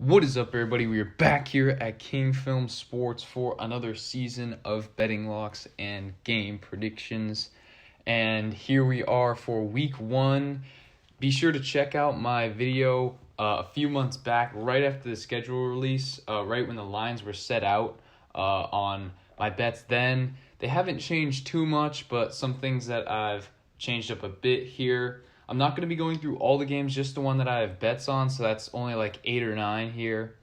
What is up, everybody? We are back here at King Film Sports for another season of betting locks and game predictions. And here we are for week 1. Be sure to check out my video a few months back, right after the schedule release, right when the lines were set out on my bets then. They haven't changed too much, but some things that I've changed up a bit here. I'm not going to be going through all the games, just the one that I have bets on, so that's only like 8 or 9 here.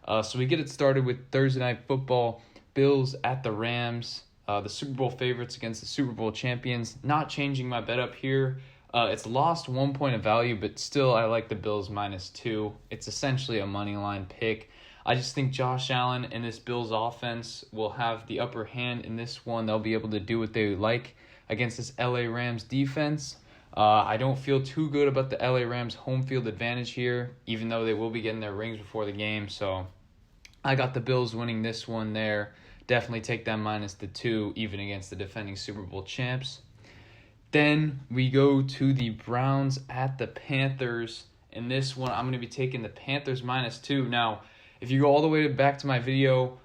So we get it started with Thursday Night Football, Bills at the Rams, the Super Bowl favorites against the Super Bowl champions. Not changing my bet up here. It's lost 1 point of value, but still I like the Bills -2. It's essentially a money line pick. I just think Josh Allen and this Bills offense will have the upper hand in this one. They'll be able to do what they like against this LA Rams defense. I don't feel too good about the LA Rams home field advantage here, even though they will be getting their rings before the game. So I got the Bills winning this one there. Definitely take them -2, even against the defending Super Bowl champs. Then we go to the Browns at the Panthers. In this one, I'm going to be taking the Panthers -2. Now, if you go all the way back to my video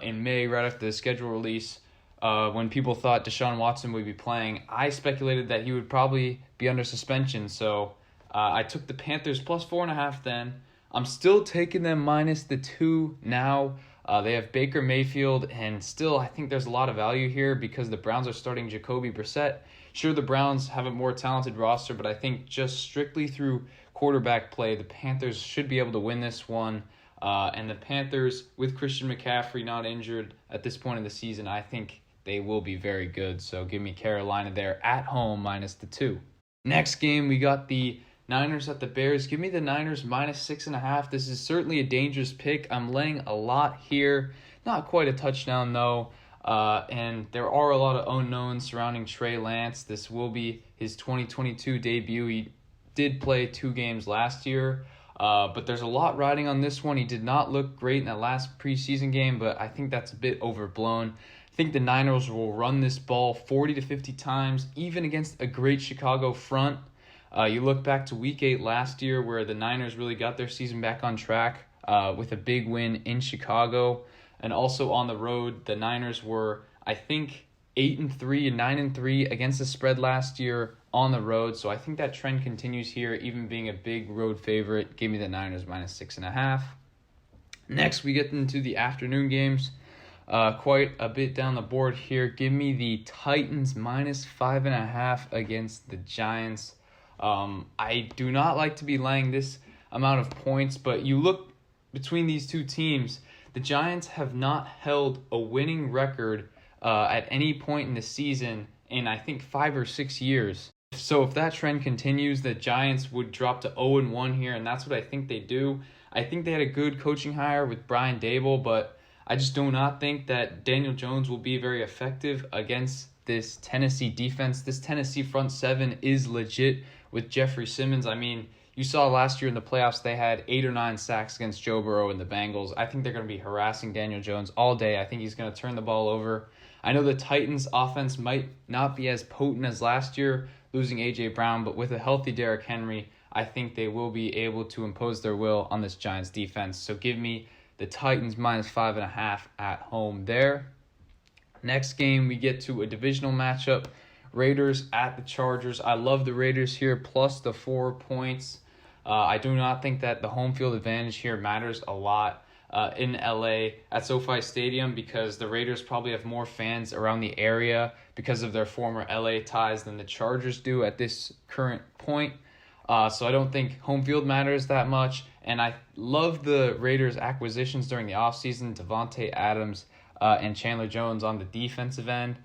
in May, right after the schedule release, when people thought Deshaun Watson would be playing, I speculated that he would probably be under suspension. So I took the Panthers +4.5 then. I'm still taking them -2 now. They have Baker Mayfield, and still I think there's a lot of value here because the Browns are starting Jacoby Brissett. Sure, the Browns have a more talented roster, but I think just strictly through quarterback play, the Panthers should be able to win this one. And the Panthers, with Christian McCaffrey not injured at this point in the season, I think they will be very good. So give me Carolina there at home -2. Next game, we got the Niners at the Bears. Give me the Niners -6.5. This is certainly a dangerous pick. I'm laying a lot here. Not quite a touchdown, though. And there are a lot of unknowns surrounding Trey Lance. This will be his 2022 debut. He did play 2 games last year. But there's a lot riding on this one. He did not look great in that last preseason game, but I think that's a bit overblown. I think the Niners will run this ball 40 to 50 times, even against a great Chicago front. You look back to Week 8 last year where the Niners really got their season back on track with a big win in Chicago. And also on the road, the Niners were, I think, 8-3 and 9-3 against the spread last year on the road. So I think that trend continues here, even being a big road favorite. Give me the Niners -6.5. Next, we get into the afternoon games. Quite a bit down the board here. Give me the Titans -5.5 against the Giants. I do not like to be laying this amount of points, but you look between these two teams, the Giants have not held a winning record at any point in the season in, I think, 5 or 6 years. So if that trend continues, the Giants would drop to 0-1 here, and that's what I think they do. I think they had a good coaching hire with Brian Daboll, but I just do not think that Daniel Jones will be very effective against this Tennessee defense. This Tennessee front 7 is legit with Jeffrey Simmons. I mean, you saw last year in the playoffs they had 8 or 9 sacks against Joe Burrow and the Bengals. I think they're going to be harassing Daniel Jones all day. I think he's going to turn the ball over. I know the Titans' offense might not be as potent as last year, losing A.J. Brown, but with a healthy Derrick Henry, I think they will be able to impose their will on this Giants defense. So give me the Titans -5.5 at home there. Next game, we get to a divisional matchup. Raiders at the Chargers. I love the Raiders here, plus the 4 points. I do not think that the home field advantage here matters a lot in LA at SoFi Stadium because the Raiders probably have more fans around the area because of their former LA ties than the Chargers do at this current point. So I don't think home field matters that much. And I love the Raiders' acquisitions during the offseason, Devontae Adams and Chandler Jones on the defensive end.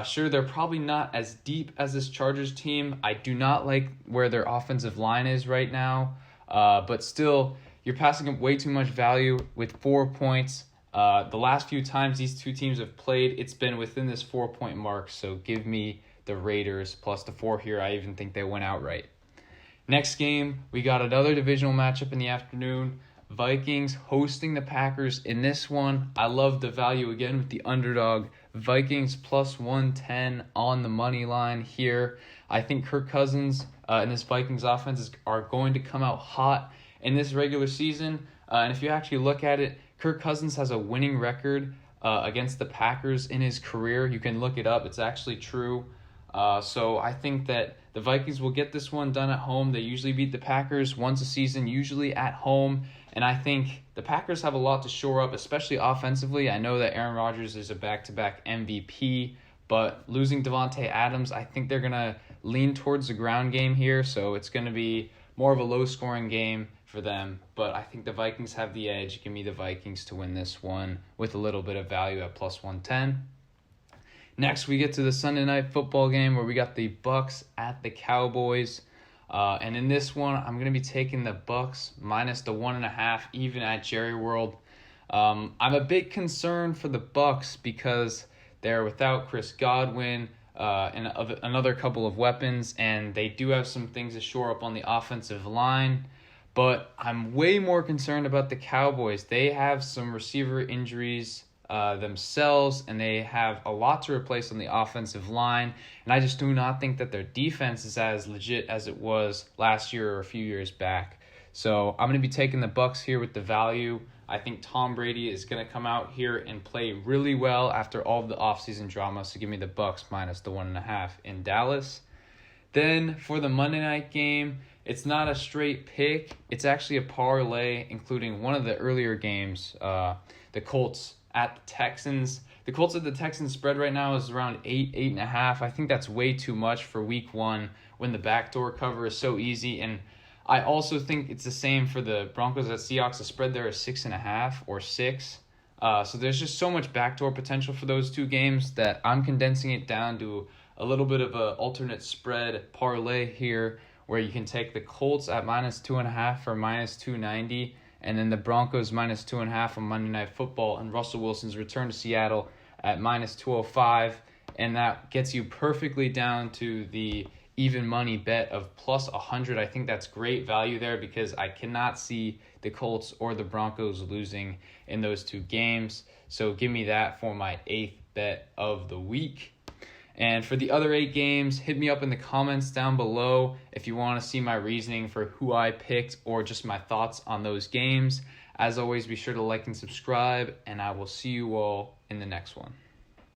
Sure, they're probably not as deep as this Chargers team. I do not like where their offensive line is right now. But still, you're passing up way too much value with 4 points. The last few times these two teams have played, it's been within this 4-point mark. So give me the Raiders plus the 4 here. I even think they went outright. Next game, we got another divisional matchup in the afternoon. Vikings hosting the Packers. In this one, I love the value again with the underdog. Vikings +110 on the money line here. I think Kirk Cousins and this Vikings offense are going to come out hot in this regular season. And if you actually look at it, Kirk Cousins has a winning record against the Packers in his career. You can look it up. It's actually true. So I think that the Vikings will get this one done at home. They usually beat the Packers once a season, usually at home. And I think the Packers have a lot to shore up, especially offensively. I know that Aaron Rodgers is a back-to-back MVP, but losing Devontae Adams, I think they're going to lean towards the ground game here. So it's going to be more of a low-scoring game for them. But I think the Vikings have the edge. Give me the Vikings to win this one with a little bit of value at plus 110. Next, we get to the Sunday night football game where we got the Bucs at the Cowboys. And in this one, I'm going to be taking the Bucs minus the 1.5, even at Jerry World. I'm a bit concerned for the Bucs because they're without Chris Godwin and another couple of weapons, and they do have some things to shore up on the offensive line. But I'm way more concerned about the Cowboys. They have some receiver injuries themselves, and they have a lot to replace on the offensive line, and I just do not think that their defense is as legit as it was last year or a few years back. So I'm going to be taking the Bucs here with the value. I think Tom Brady is going to come out here and play really well after all of the offseason drama, so give me the Bucs minus the 1.5 in Dallas. Then for the Monday night game, it's not a straight pick. It's actually a parlay, including one of the earlier games, the Colts at the Texans. The Colts at the Texans spread right now is around 8.5. I think that's way too much for week one when the backdoor cover is so easy. And I also think it's the same for the Broncos at Seahawks. The spread there is 6.5 or 6. So there's just so much backdoor potential for those two games that I'm condensing it down to a little bit of an alternate spread parlay here where you can take the Colts at minus 2.5 for minus 290. And then the Broncos minus 2.5 on Monday Night Football, and Russell Wilson's return to Seattle at minus 205. And that gets you perfectly down to the even money bet of plus 100. I think that's great value there because I cannot see the Colts or the Broncos losing in those two games. So give me that for my 8th bet of the week. And for the other 8 games, hit me up in the comments down below if you want to see my reasoning for who I picked or just my thoughts on those games. As always, be sure to like and subscribe, and I will see you all in the next one.